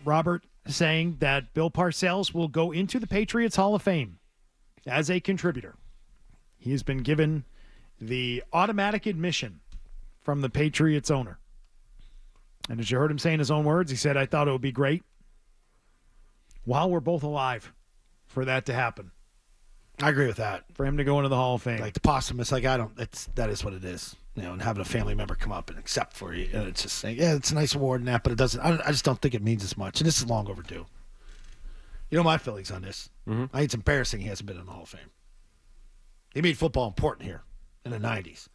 Robert saying that Bill Parcells will go into the Patriots Hall of Fame as a contributor. He has been given the automatic admission from the Patriots owner. And as you heard him say in his own words, he said, I thought it would be great while we're both alive for that to happen. I agree with that. For him to go into the Hall of Fame. Like the posthumous, that is what it is. And having a family member come up and accept for you. And it's just saying, yeah, it's a nice award and that, but it doesn't, I just don't think it means as much. And this is long overdue. You know my feelings on this. Mm-hmm. I think it's embarrassing he hasn't been in the Hall of Fame. He made football important here in the 90s.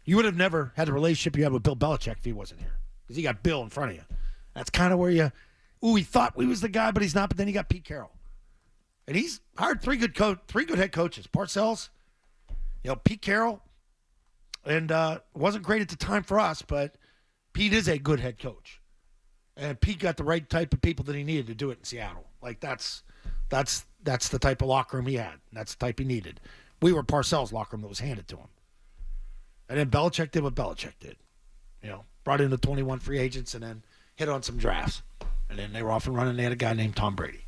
You would have never had the relationship you had with Bill Belichick if he wasn't here. Because he got Bill in front of you. That's kind of where he thought he was the guy, but he's not. But then he got Pete Carroll. And he's hired three good head coaches. Parcells, Pete Carroll, and wasn't great at the time for us, but Pete is a good head coach. And Pete got the right type of people that he needed to do it in Seattle. Like that's the type of locker room he had. That's the type he needed. We were Parcells' locker room that was handed to him. And then Belichick did what Belichick did. Brought in the 21 free agents and then hit on some drafts. And then they were off and running. They had a guy named Tom Brady.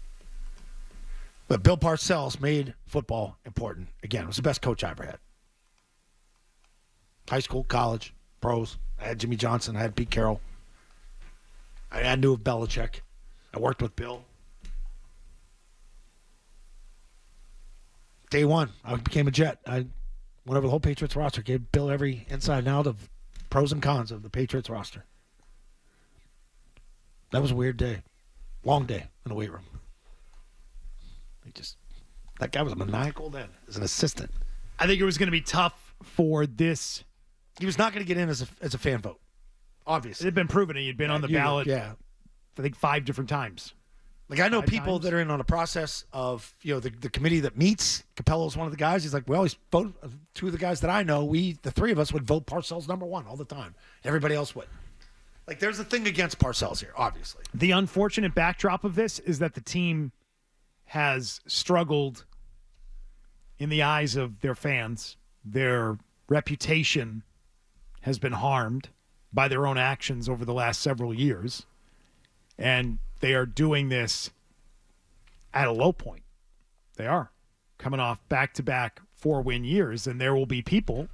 But Bill Parcells made football important. Again, was the best coach I ever had. High school, college, pros. I had Jimmy Johnson. I had Pete Carroll. I knew of Belichick. I worked with Bill. Day one, I became a Jet. I went over the whole Patriots roster, gave Bill every inside and out of pros and cons of the Patriots roster. That was a weird day. Long day in the weight room. That guy was maniacal then as an assistant. I think it was going to be tough for this. He was not going to get in as a fan vote, obviously. It had been proven he'd been on the ballot, I think 5 different times. Like I know people that are in on the process of, the committee that meets. Capello's one of the guys. He's like, well, he's voted. 2 of the guys that I know, the 3 of us would vote Parcells number 1 all the time. Everybody else would. Like there's a thing against Parcells here, obviously. The unfortunate backdrop of this is that the team has struggled in the eyes of their fans. Their reputation has been harmed by their own actions over the last several years. And they are doing this at a low point. They are coming off back-to-back 4-win years. And there will be people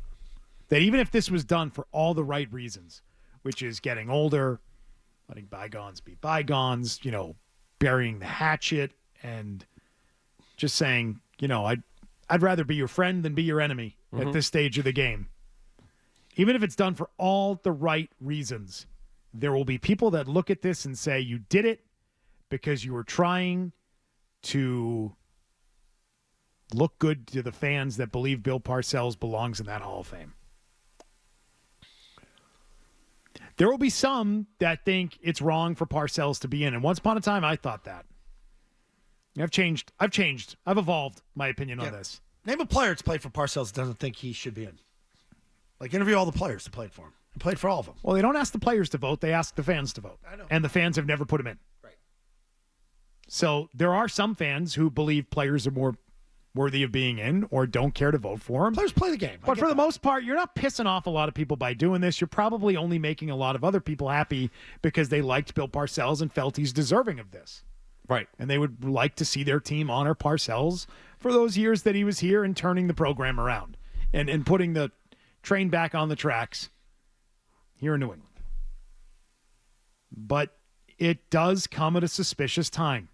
that even if this was done for all the right reasons, which is getting older, letting bygones be bygones, burying the hatchet, and just saying, I'd rather be your friend than be your enemy at this stage of the game. Even if it's done for all the right reasons, there will be people that look at this and say you did it because you were trying to look good to the fans that believe Bill Parcells belongs in that Hall of Fame. There will be some that think it's wrong for Parcells to be in. And once upon a time, I thought that. I've changed. I've evolved my opinion on this. Name a player that's played for Parcells that doesn't think he should be in. Like, interview all the players that played for him. He played for all of them. Well, they don't ask the players to vote. They ask the fans to vote. I know. And the fans have never put him in. Right. So there are some fans who believe players are more worthy of being in or don't care to vote for him. Players play the game. But for the most part, you're not pissing off a lot of people by doing this. You're probably only making a lot of other people happy because they liked Bill Parcells and felt he's deserving of this. Right. And they would like to see their team honor Parcells for those years that he was here and turning the program around and putting the train back on the tracks here in New England. But it does come at a suspicious time.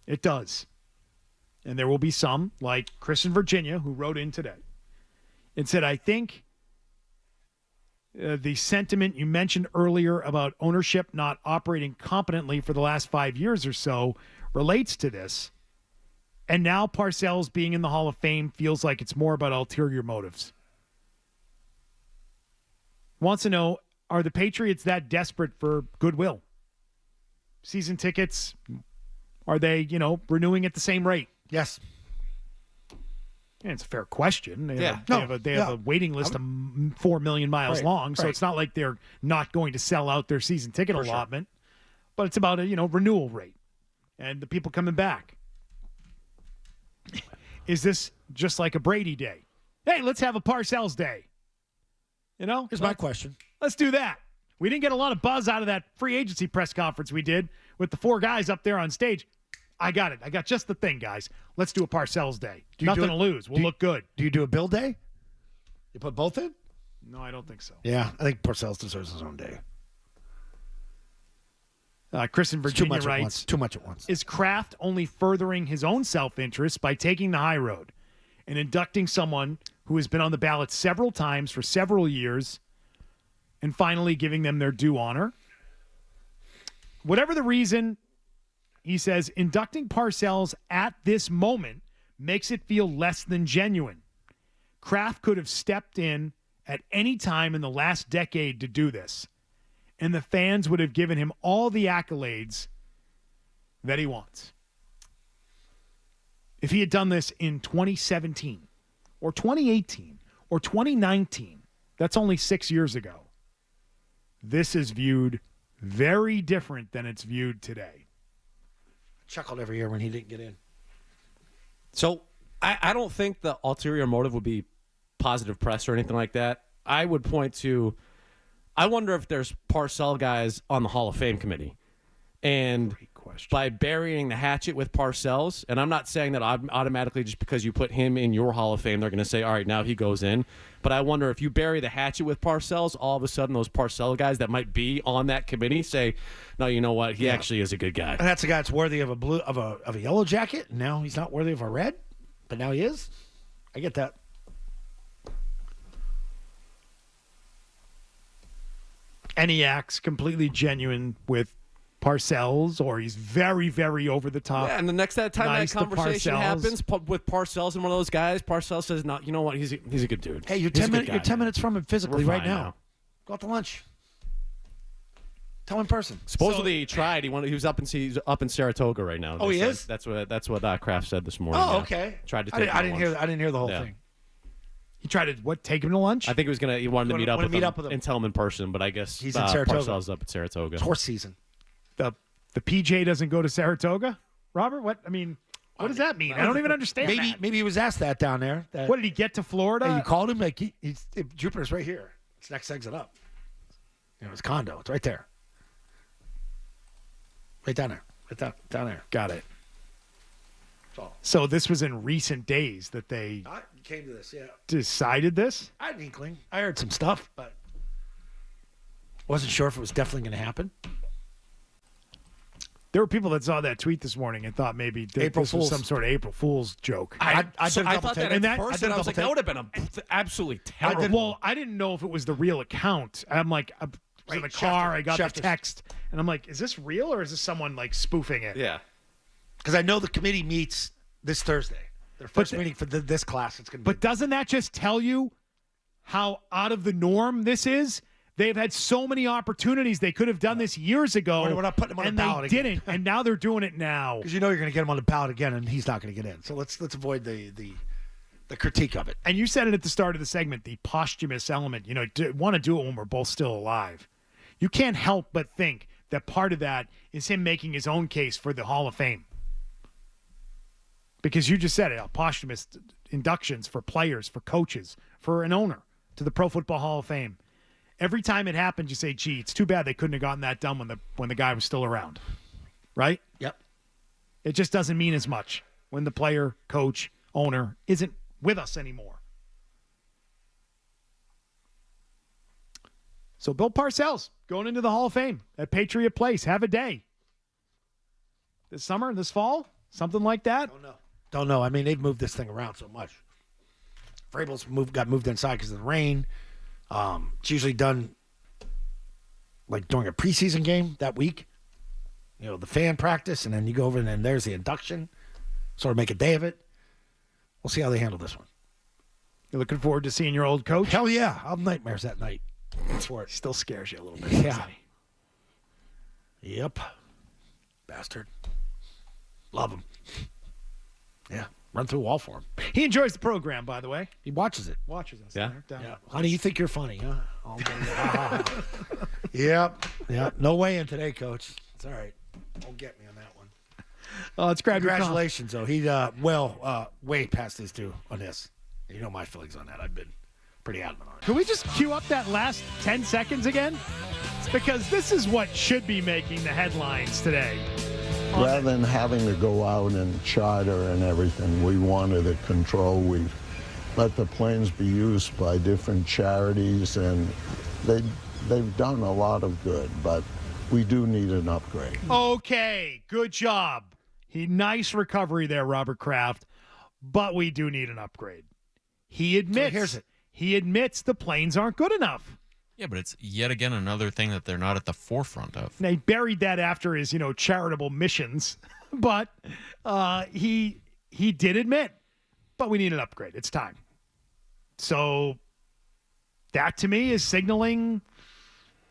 It does. And there will be some, like Chris in Virginia, who wrote in today and said, I think the sentiment you mentioned earlier about ownership not operating competently for the last 5 years or so relates to this. And now Parcells being in the Hall of Fame feels like it's more about ulterior motives. Wants to know, are the Patriots that desperate for goodwill? Season tickets, are they, renewing at the same rate? Yes. Yeah, it's a fair question. They have a waiting list of 4 million miles long, so it's not like they're not going to sell out their season ticket allotment. But it's about a renewal rate and the people coming back. Is this just like a Brady day? Hey, let's have a Parcells day. Here's my question. Let's do that. We didn't get a lot of buzz out of that free agency press conference we did with the 4 guys up there on stage. I got it. I got just the thing, guys. Let's do a Parcells day. Nothing to lose. We'll look good. Do you do a Bill day? You put both in? No, I don't think so. Yeah, I think Parcells deserves his own day. Chris in Virginia writes, too much at once. Is Kraft only furthering his own self-interest by taking the high road and inducting someone who has been on the ballot several times for several years and finally giving them their due honor? Whatever the reason, he says, inducting Parcells at this moment makes it feel less than genuine. Kraft could have stepped in at any time in the last decade to do this, and the fans would have given him all the accolades that he wants. If he had done this in 2017 or 2018 or 2019, that's only 6 years ago, this is viewed very different than it's viewed today. Chuckled every year when he didn't get in. So I don't think the ulterior motive would be positive press or anything like that. I would point to, I wonder if there's Parcells guys on the Hall of Fame committee. And by burying the hatchet with Parcells, and I'm not saying that automatically just because you put him in your Hall of Fame, they're going to say, all right, now he goes in. But I wonder if you bury the hatchet with Parcells, all of a sudden those Parcells guys that might be on that committee say, no, you know what? He actually is a good guy. And that's a guy that's worthy of a yellow jacket. And now he's not worthy of a red, but now he is. I get that. And he acts completely genuine with Parcells, or he's very, very over the top. Yeah, and the next time nice that conversation happens with Parcells and one of those guys, Parcells says, "No, you know what? He's a good dude. Hey, you're 10 minutes from him physically right now. Go out to lunch. Tell him in person. Supposedly he tried. He was up in Saratoga right now. Oh, he is? That's what Kraft said this morning. Oh, okay. Tried to take. I didn't hear the whole thing. He tried to take him to lunch? I think he wanted to meet up with him and tell him in person, but I guess he's in Saratoga. Parcells up at Saratoga. It's horse season. The PJ doesn't go to Saratoga? Robert, what? I mean, what does that mean? I don't even understand that. Maybe he was asked that down there. What, did he get to Florida? And you called him? Like Jupiter's right here. It's next exit up. His condo. It's right there. Right down there. Right down there. Got it. So this was in recent days that they came to this, yeah. Decided this? I had an inkling. I heard some stuff, but wasn't sure if it was definitely going to happen. There were people that saw that tweet this morning and thought maybe this was some sort of April Fool's joke. I thought that at first, and I was like, that would have been absolutely terrible. I didn't know if it was the real account. I'm like, I was in the car, I got the text, and I'm like, is this real or is this someone like spoofing it? Yeah. Because I know the committee meets this Thursday. Their first meeting for this class. It's going to be. But doesn't that just tell you how out of the norm this is? They've had so many opportunities. They could have done this years ago. We're not putting them on the ballot again. And they didn't, and now they're doing it now. Because you're going to get him on the ballot again, and he's not going to get in. So let's avoid the critique of it. And you said it at the start of the segment, the posthumous element. Want to do it when we're both still alive. You can't help but think that part of that is him making his own case for the Hall of Fame. Because you just said it, posthumous inductions for players, for coaches, for an owner to the Pro Football Hall of Fame. Every time it happens, you say, gee, it's too bad they couldn't have gotten that done when the guy was still around. Right? Yep. It just doesn't mean as much when the player, coach, owner isn't with us anymore. So Bill Parcells going into the Hall of Fame at Patriot Place. Have a day. This summer, this fall, something like that? Don't know. I mean, they've moved this thing around so much. Vrabel's got moved inside because of the rain. It's usually done like during a preseason game that week. The fan practice, and then you go over and then there's the induction. Sort of make a day of it. We'll see how they handle this one. You're looking forward to seeing your old coach? Hell yeah. I'll have nightmares that night. For it. Still scares you a little bit. Yeah. Yep. Bastard. Love him. Yeah. Run through a wall for him. He enjoys the program, by the way. He watches it. Watches us. Yeah. Yeah. Honey, you think you're funny, huh? Yep. No way in today, Coach. It's all right. Don't get me on that one. Let's grab Congratulations, though. He way past his due on this. You know my feelings on that. I've been pretty adamant on it. Can we just cue up that last 10 seconds again? Because this is what should be making the headlines today. Rather than having to go out and charter and everything, we wanted to control. We let the planes be used by different charities, and they've done a lot of good, but we do need an upgrade. Okay, good job. Nice recovery there, Robert Kraft, but we do need an upgrade. He admits the planes aren't good enough. Yeah, but it's yet again another thing that they're not at the forefront of. They buried that after his, charitable missions, but he did admit, but we need an upgrade. It's time. So that to me is signaling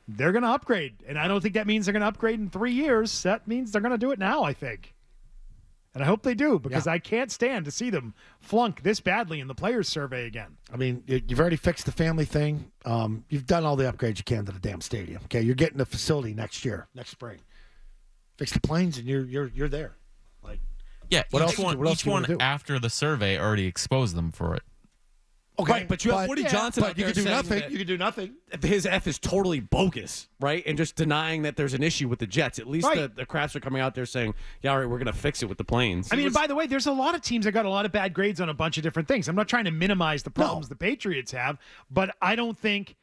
they're going to upgrade, and I don't think that means they're going to upgrade in 3 years. That means they're going to do it now, I think. And I hope they do, because I can't stand to see them flunk this badly in the players' survey again. I mean, you've already fixed the family thing. You've done all the upgrades you can to the damn stadium. Okay, you're getting the facility next spring. Fix the planes, and you're there. Like, yeah, what each else one after the survey already exposed them for it. Okay, right, but you have Woody Johnson out but you there can do saying nothing. that You can do nothing. his F is totally bogus, right? And just denying that there's an issue with the Jets. At least Right. the Crafts are coming out there saying, yeah, all right, we're going to fix it with the planes. I mean, by the way, there's a lot of teams that got a lot of bad grades on a bunch of different things. I'm not trying to minimize the problems the Patriots have, but I don't think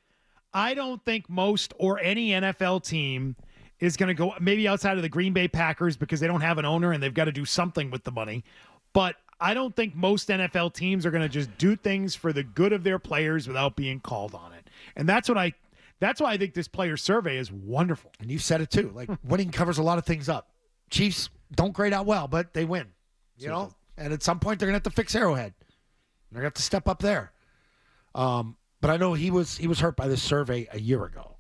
most or any NFL team is going to go maybe outside of the Green Bay Packers because they don't have an owner and they've got to do something with the money. But I don't think most NFL teams are going to just do things for the good of their players without being called on it. And that's why I think this player survey is wonderful. And you've said it too. Like, winning covers a lot of things up. Chiefs don't grade out well, but they win. You know? And at some point, they're going to have to fix Arrowhead. They're going to have to step up there. But I know he was hurt by this survey a year ago.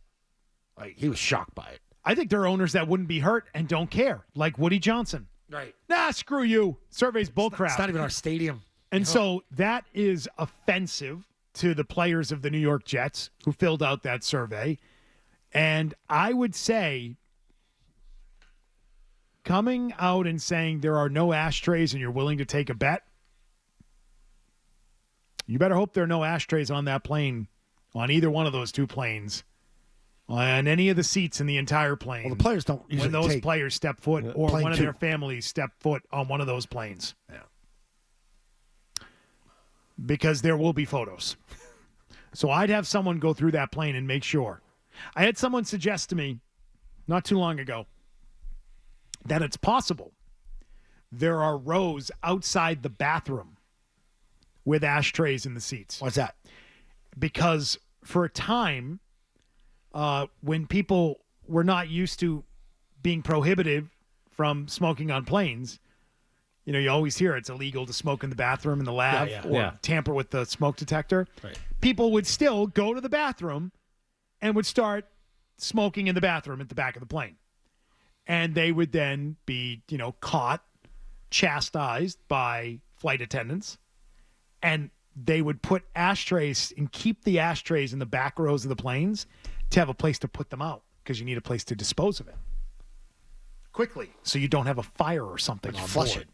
Like, he was shocked by it. I think there are owners that wouldn't be hurt and don't care, like Woody Johnson. Right. Nah, screw you. Survey's bullcrap. It's not even our stadium. And so that is offensive to the players of the New York Jets who filled out that survey. And I would say coming out and saying there are no ashtrays and you're willing to take a bet, you better hope there are no ashtrays on that plane, on either one of those two planes, on any of the seats in the entire plane. Well, the players don't usually when those take players step foot or plane one of two. their families step foot on one of those planes. Yeah. Because there will be photos. So I'd have someone go through that plane and make sure. I had someone suggest to me not too long ago that it's possible there are rows outside the bathroom with ashtrays in the seats. What's that? Because for a time, when people were not used to being prohibited from smoking on planes, you always hear it's illegal to smoke in the bathroom in the lab or tamper with the smoke detector. Right. People would still go to the bathroom and would start smoking in the bathroom at the back of the plane. And they would then be, caught, chastised by flight attendants. And they would put ashtrays and keep the ashtrays in the back rows of the planes to have a place to put them out because you need a place to dispose of it quickly so you don't have a fire or something on flush board. it.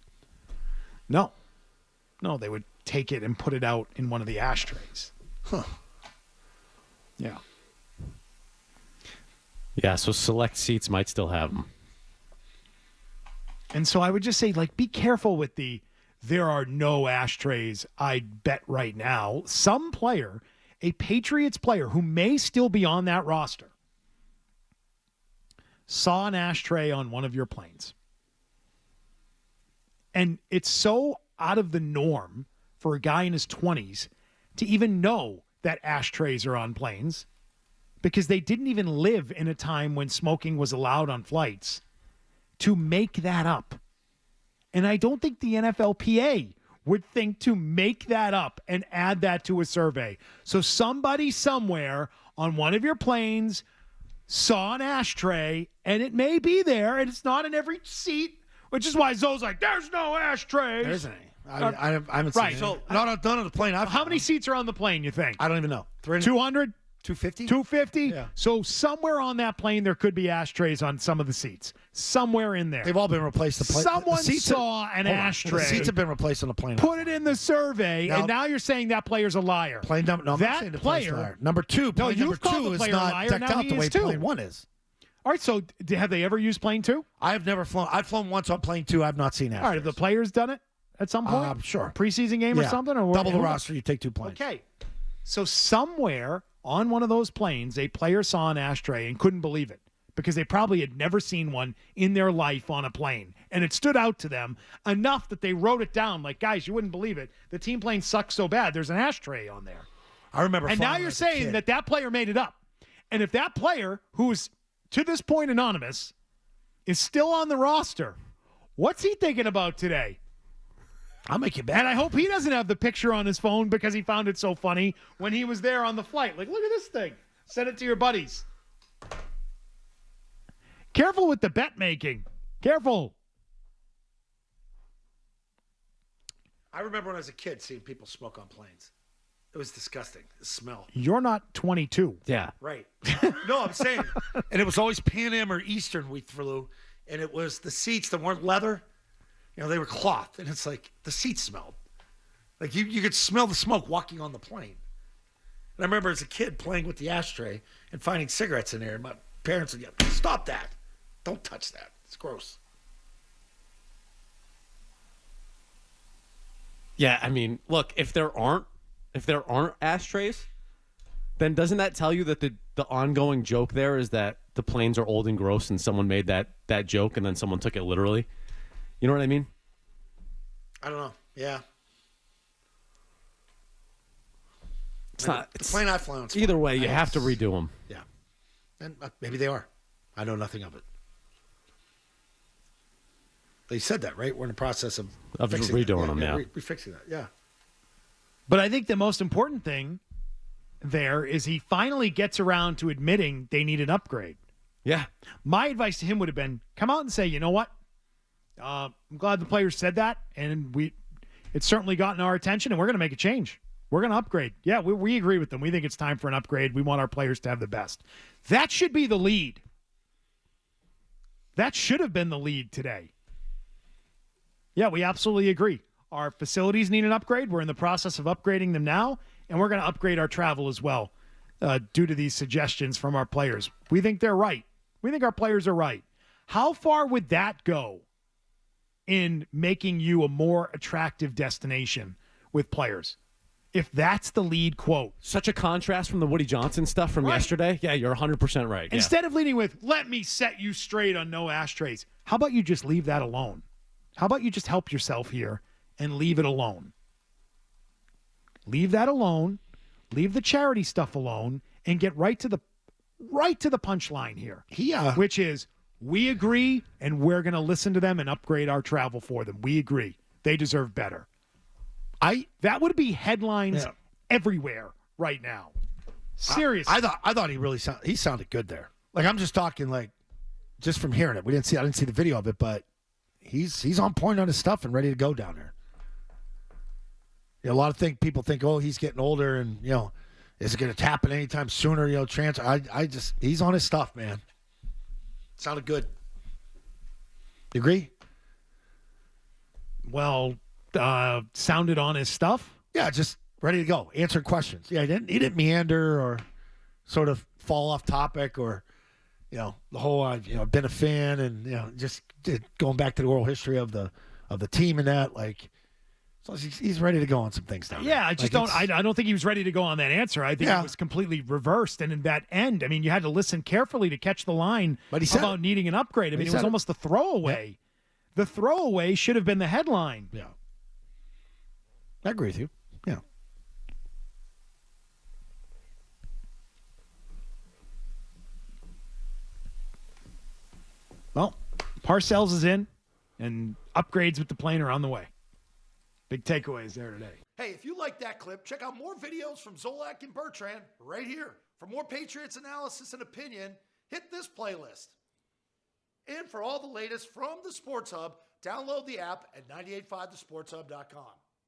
No, they would take it and put it out in one of the ashtrays. Huh. Yeah. Yeah, so select seats might still have them. And so I would just say, be careful with there are no ashtrays, I'd bet right now. Some player, a Patriots player who may still be on that roster, saw an ashtray on one of your planes. And it's so out of the norm for a guy in his 20s to even know that ashtrays are on planes because they didn't even live in a time when smoking was allowed on flights, to make that up. And I don't think the NFLPA would think to make that up and add that to a survey. So somebody somewhere on one of your planes saw an ashtray, and it may be there, and it's not in every seat, which is why Zoe's like, there's no ashtrays. There isn't any. I haven't seen right, any. so- Not on the plane. How many seats are on the plane, you think? I don't even know. 200? 250? 250? Yeah. So somewhere on that plane, there could be ashtrays on some of the seats. somewhere in there. They've all been replaced. Someone saw an ashtray. The seats have been replaced on the plane. Put it in the survey, and now you're saying that player's a liar. Plane number. No, I'm not saying the player's a liar. Number two. Plane number two is not decked out the way plane one is. All right, so have they ever used plane two? I have never flown. I've flown once on plane two. I've not seen ashtrays. All right, have the players done it at some point? Sure. Preseason game or something? Or double the roster, you take 2 planes. Okay. So somewhere on one of those planes, a player saw an ashtray and couldn't believe it because they probably had never seen one in their life on a plane. And it stood out to them enough that they wrote it down like, guys, you wouldn't believe it. The team plane sucks so bad. There's an ashtray on there. I remember. And now you're saying that player made it up. And if that player, who is to this point anonymous, is still on the roster, what's he thinking about today? I'll make you bet. And I hope he doesn't have the picture on his phone because he found it so funny when he was there on the flight. Like, look at this thing. Send it to your buddies. Careful with the bet making. Careful. I remember when I was a kid seeing people smoke on planes. It was disgusting. The smell. You're not 22. Yeah. Right. No, I'm saying. And it was always Pan Am or Eastern we flew. And it was the seats that weren't leather. You know, they were cloth. And it's like the seats smelled. Like you could smell the smoke walking on the plane. And I remember as a kid playing with the ashtray and finding cigarettes in there. And my parents would yell, stop that. Don't touch that. It's gross. Yeah, I mean, look, if there aren't ashtrays, then doesn't that tell you that the ongoing joke there is that the planes are old and gross and someone made that joke and then someone took it literally? You know what I mean? I don't know. Yeah. It's not. The plane I've flown. Either way, you have to redo them. Yeah. And maybe they are. I know nothing of it. They said that, right? We're in the process of redoing them, yeah. Refixing that, yeah. But I think the most important thing there is he finally gets around to admitting they need an upgrade. Yeah. My advice to him would have been, come out and say, you know what? I'm glad the players said that, and it's certainly gotten our attention, and we're going to make a change. We're going to upgrade. Yeah, we agree with them. We think it's time for an upgrade. We want our players to have the best. That should be the lead. That should have been the lead today. Yeah, we absolutely agree. Our facilities need an upgrade. We're in the process of upgrading them now, and we're going to upgrade our travel as well due to these suggestions from our players. We think they're right. We think our players are right. How far would that go in making you a more attractive destination with players? If that's the lead quote. Such a contrast from the Woody Johnson stuff from yesterday. Yeah, you're 100% right. Instead of leading with, let me set you straight on no ashtrays, how about you just leave that alone? How about you just help yourself here and leave it alone? Leave that alone. Leave the charity stuff alone and get right to the punchline here. Which is, we agree and we're going to listen to them and upgrade our travel for them. We agree. They deserve better. That would be headlines everywhere right now. Seriously. I thought he sounded good there. Like, I'm just talking like just from hearing it. I didn't see the video of it, but he's on point on his stuff and ready to go down there. You know, a lot of people think, oh, he's getting older and, you know, is it going to happen anytime sooner, you know, transfer. He's on his stuff, man. Sounded good. You agree? Well, sounded on his stuff? Yeah, just ready to go. Answering questions. Yeah, he didn't meander or sort of fall off topic or, you know, the whole, been a fan and, you know, just going back to the oral history of the team and that, like, so he's ready to go on some things now. Yeah, I just I don't think he was ready to go on that answer. I think it was completely reversed. And in that end, I mean, you had to listen carefully to catch the line about needing an upgrade. I mean, it was almost the throwaway. Yeah. The throwaway should have been the headline. Yeah. I agree with you. Yeah. Well, Parcells is in, and upgrades with the plane are on the way. Big takeaways there today. Hey, if you like that clip, check out more videos from Zolak and Bertrand right here. For more Patriots analysis and opinion, hit this playlist. And for all the latest from the Sports Hub, download the app at 985thesportshub.com.